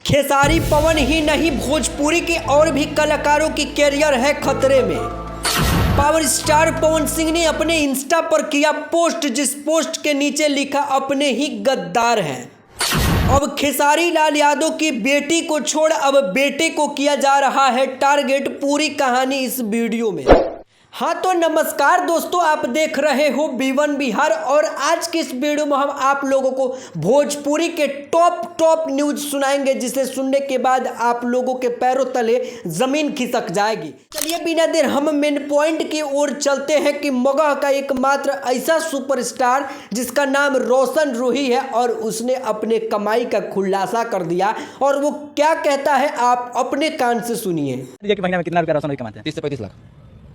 खेसारी पवन ही नहीं, भोजपुरी के और भी कलाकारों की कैरियर है खतरे में। पावर स्टार पवन सिंह ने अपने इंस्टा पर किया पोस्ट, जिस पोस्ट के नीचे लिखा अपने ही गद्दार हैं। अब खेसारी लाल यादव की बेटी को छोड़ अब बेटे को किया जा रहा है टारगेट। पूरी कहानी इस वीडियो में। हाँ तो नमस्कार दोस्तों, आप देख रहे हो B1 बिहार और आज की इस वीडियो में हम आप लोगों को भोजपुरी के टॉप न्यूज सुनाएंगे, जिसे सुनने के बाद आप लोगों के पैरों तले जमीन खिसक जाएगी। चलिए बिना देर हम मेन पॉइंट की ओर चलते हैं कि मगह का एकमात्र ऐसा सुपरस्टार जिसका नाम रोशन रूही है और उसने अपने कमाई का खुलासा कर दिया और वो क्या कहता है आप अपने कान से सुनिए। महीने में कितना रुपया रोशन रूही कमाते हैं? 30 से 35 लाख।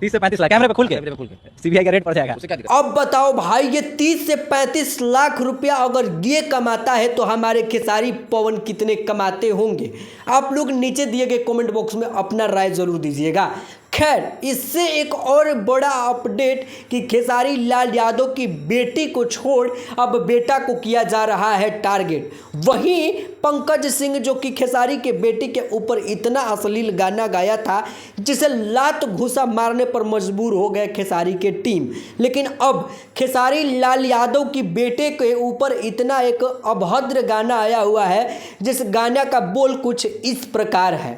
30 से 35 लाख कैमरे पे खुल के सीबीआई का रेट पड़ जाएगा। अब बताओ भाई, ये 30 से 35 लाख रुपया अगर ये कमाता है तो हमारे खेसारी पवन कितने कमाते होंगे? आप लोग नीचे दिए गए कमेंट बॉक्स में अपना राय जरूर दीजिएगा। खैर, इससे एक और बड़ा अपडेट कि खेसारी लाल यादव की बेटी को छोड़ अब बेटा को किया जा रहा है टारगेट। वहीं पंकज सिंह जो कि खेसारी के बेटी के ऊपर इतना अश्लील गाना गाया था जिसे लात घूसा मारने पर मजबूर हो गए खेसारी के टीम, लेकिन अब खेसारी लाल यादव की बेटे के ऊपर इतना एक अभद्र गाना आया हुआ है जिस गाना का बोल कुछ इस प्रकार है।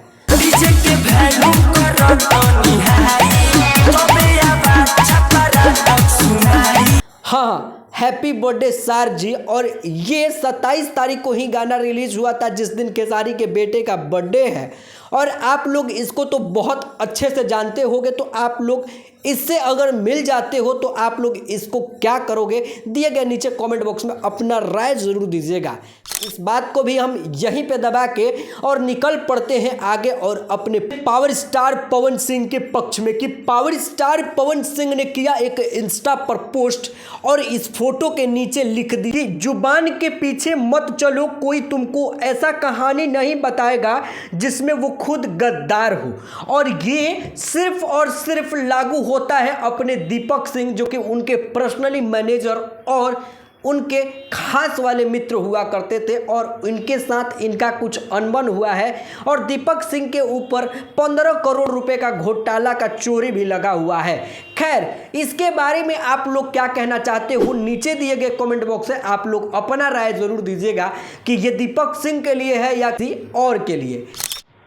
हाँ, हैप्पी बर्थडे सर जी। और ये 27 तारीख को ही गाना रिलीज हुआ था, जिस दिन खेसारी के बेटे का बर्थडे है। और आप लोग इसको तो बहुत अच्छे से जानते होंगे, तो आप लोग इससे अगर मिल जाते हो तो आप लोग इसको क्या करोगे? दिए गए नीचे कमेंट बॉक्स में अपना राय जरूर दीजिएगा। इस बात को भी हम यहीं पे दबा के और निकल पड़ते हैं आगे और अपने पावर स्टार पवन सिंह के पक्ष में कि पावर स्टार पवन सिंह ने किया एक इंस्टा पर पोस्ट और इस फोटो के नीचे लिख दी कि जुबान के पीछे मत चलो, कोई तुमको ऐसा कहानी नहीं बताएगा जिसमें वो खुद गद्दार हो। और ये सिर्फ और सिर्फ लागू होता है अपने दीपक सिंह जो कि उनके पर्सनली मैनेजर और उनके खास वाले मित्र हुआ करते थे और इनके साथ इनका कुछ अनबन हुआ है और दीपक सिंह के ऊपर 15 करोड़ रुपए का घोटाला का चोरी भी लगा हुआ है। खैर, इसके बारे में आप लोग क्या कहना चाहते हो? नीचे दिए गए कमेंट बॉक्स से आप लोग अपना राय जरूर दीजिएगा कि ये दीपक सिंह के लिए है या किसी और के लिए।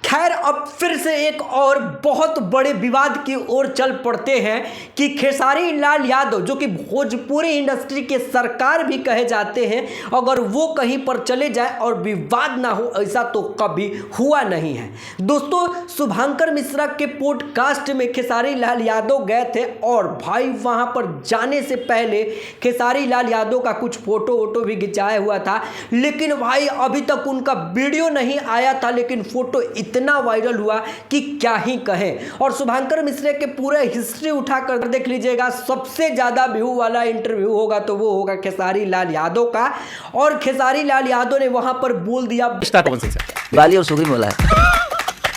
खैर, अब फिर से एक और बहुत बड़े विवाद की ओर चल पड़ते हैं कि खेसारी लाल यादव जो कि भोजपुरी इंडस्ट्री के सरकार भी कहे जाते हैं, अगर वो कहीं पर चले जाए और विवाद ना हो, ऐसा तो कभी हुआ नहीं है। दोस्तों, शुभांकर मिश्रा के पॉडकास्ट में खेसारी लाल यादव गए थे और भाई वहां पर जाने से पहले खेसारी लाल यादव का कुछ फोटो वोटो भी खिंचाया हुआ था, लेकिन भाई अभी तक उनका वीडियो नहीं आया था, लेकिन फोटो इतना वायरल हुआ कि क्या ही कहें। और शुभांकर मिश्रा के पूरे हिस्ट्री उठाकर देख लीजिएगा, सबसे ज्यादा व्यू वाला इंटरव्यू होगा तो वो होगा खेसारी लाल यादव का। और खेसारी लाल यादव ने वहां पर बोल दिया पवन सिंह से गाली और सुगरी बोला है।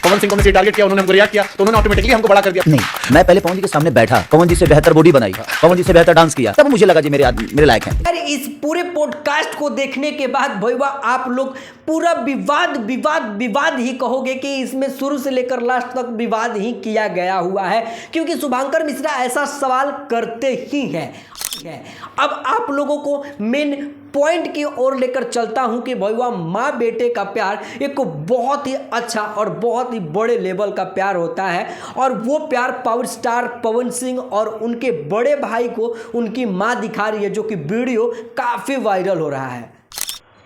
पवन सिंह को हमने टारगेट किया, उन्होंने हमको रिएक्ट किया तो उन्होंने ऑटोमेटिकली हमको बड़ा कर दिया। नहीं, मैं पहले पवन जी के सामने बैठा, पवन जी से बेहतर बॉडी बनाई, पवन जी से बेहतर डांस किया, तब मुझे लगा जी मेरे लायक हैं। अरे इस पूरे पॉडकास्ट को देखने के बाद भैया आप लोग पूरा विवाद ही कहोगे कि इसमें शुरू से लेकर लास्ट तक विवाद ही किया गया हुआ है, क्योंकि शुभांकर मिश्रा ऐसा सवाल करते ही हैं। अब आप लोगों को मेन पॉइंट की ओर लेकर चलता हूं कि भैया माँ बेटे का प्यार एक बहुत ही अच्छा और बहुत ही बड़े लेवल का प्यार होता है और वो प्यार पावर स्टार पवन सिंह और उनके बड़े भाई को उनकी माँ दिखा रही है, जो कि वीडियो काफ़ी वायरल हो रहा है।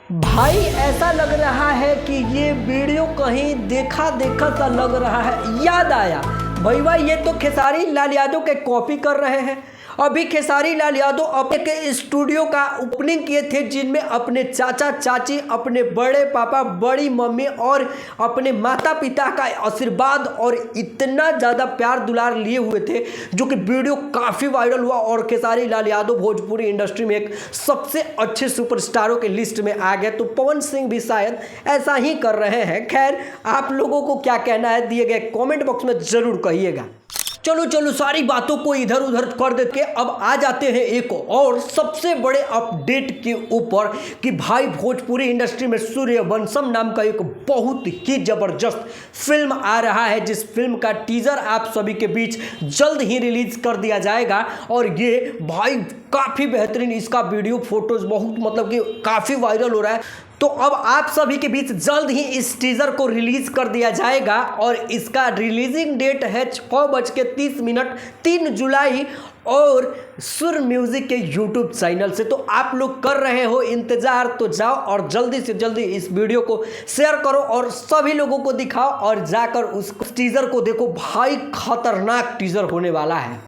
भाई ऐसा लग रहा है कि ये वीडियो कहीं देखा सा लग रहा है। याद आया भैया, ये तो खेसारी लाल यादव के कॉपी कर रहे हैं। अभी खेसारी लाल यादव अपने स्टूडियो का ओपनिंग किए थे, जिनमें अपने चाचा चाची, अपने बड़े पापा, बड़ी मम्मी और अपने माता पिता का आशीर्वाद और इतना ज़्यादा प्यार दुलार लिए हुए थे, जो कि वीडियो काफ़ी वायरल हुआ और खेसारी लाल यादव भोजपुरी इंडस्ट्री में एक सबसे अच्छे सुपरस्टारों के लिस्ट में आ गए। तो पवन सिंह भी शायद ऐसा ही कर रहे हैं। खैर, आप लोगों को क्या कहना है दिए गए कॉमेंट बॉक्स में ज़रूर कहिएगा। चलो चलो सारी बातों को इधर उधर कर देके अब आ जाते हैं एक और सबसे बड़े अपडेट के ऊपर कि भाई भोजपुरी इंडस्ट्री में सूर्यवंशम नाम का एक बहुत ही जबरदस्त फिल्म आ रहा है, जिस फिल्म का टीजर आप सभी के बीच जल्द ही रिलीज कर दिया जाएगा। और ये भाई काफ़ी बेहतरीन, इसका वीडियो फोटोज बहुत मतलब कि काफ़ी वायरल हो रहा है। तो अब आप सभी के बीच जल्द ही इस टीजर को रिलीज कर दिया जाएगा और इसका रिलीजिंग डेट है 6:30 3 जुलाई और सुर म्यूजिक के यूट्यूब चैनल से। तो आप लोग कर रहे हो इंतजार, तो जाओ और जल्दी से जल्दी इस वीडियो को शेयर करो और सभी लोगों को दिखाओ और जाकर उस टीजर को देखो। भाई खतरनाक टीजर होने वाला है।